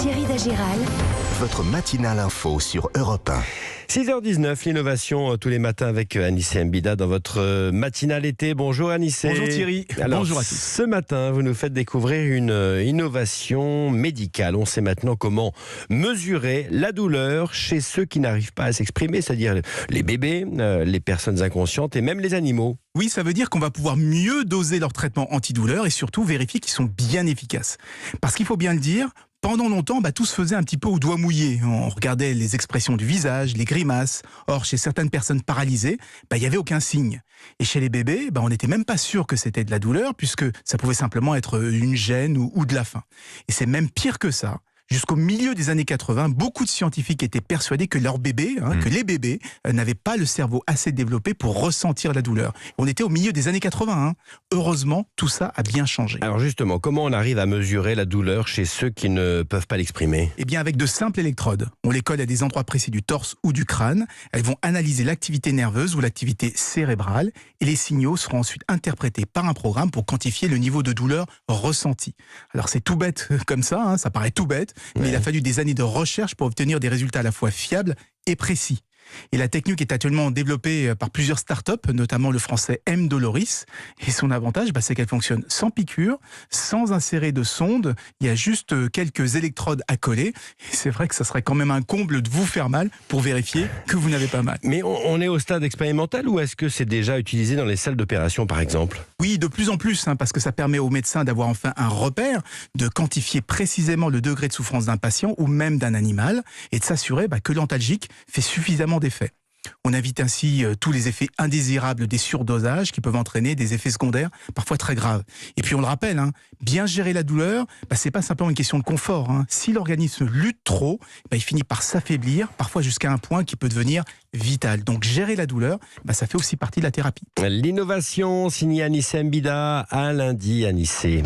Thierry Dagiral. Votre matinale info sur Europe 1. 6h19, l'innovation tous les matins avec Anissé Mbida dans votre matinale été. Bonjour Anissé. Bonjour Thierry. Alors, bonjour à tous. Ce matin, vous nous faites découvrir une innovation médicale. On sait maintenant comment mesurer la douleur chez ceux qui n'arrivent pas à s'exprimer, c'est-à-dire les bébés, les personnes inconscientes et même les animaux. Oui, ça veut dire qu'on va pouvoir mieux doser leur traitement antidouleur et surtout vérifier qu'ils sont bien efficaces. Parce qu'il faut bien le dire, pendant longtemps, tout se faisait un petit peu au doigt mouillé. On regardait les expressions du visage, les grimaces. Or, chez certaines personnes paralysées, il n'y avait aucun signe. Et chez les bébés, on n'était même pas sûr que c'était de la douleur, puisque ça pouvait simplement être une gêne ou de la faim. Et c'est même pire que ça. Jusqu'au milieu des années 80, beaucoup de scientifiques étaient persuadés que leurs bébés, que les bébés, n'avaient pas le cerveau assez développé pour ressentir la douleur. On était au milieu des années 80. Heureusement, tout ça a bien changé. Alors justement, comment on arrive à mesurer la douleur chez ceux qui ne peuvent pas l'exprimer ? Eh bien, avec de simples électrodes. On les colle à des endroits précis du torse ou du crâne. Elles vont analyser l'activité nerveuse ou l'activité cérébrale et les signaux seront ensuite interprétés par un programme pour quantifier le niveau de douleur ressenti. Alors c'est tout bête comme ça, ça paraît tout bête. Mais il a fallu des années de recherche pour obtenir des résultats à la fois fiables et précis. Et la technique est actuellement développée par plusieurs startups, notamment le français M. Doloris. Et son avantage, c'est qu'elle fonctionne sans piqûre, sans insérer de sonde. Il y a juste quelques électrodes à coller. Et c'est vrai que ça serait quand même un comble de vous faire mal pour vérifier que vous n'avez pas mal. Mais on est au stade expérimental ou est-ce que c'est déjà utilisé dans les salles d'opération par exemple ? Oui, de plus en plus, parce que ça permet aux médecins d'avoir enfin un repère, de quantifier précisément le degré de souffrance d'un patient ou même d'un animal et de s'assurer que l'antalgique fait suffisamment d'effets. On évite ainsi tous les effets indésirables des surdosages qui peuvent entraîner des effets secondaires parfois très graves. Et puis on le rappelle, bien gérer la douleur, c'est pas simplement une question de confort. Si l'organisme lutte trop, il finit par s'affaiblir, parfois jusqu'à un point qui peut devenir vital. Donc gérer la douleur, ça fait aussi partie de la thérapie. L'innovation signée Anissé Mbida, à lundi Anissé.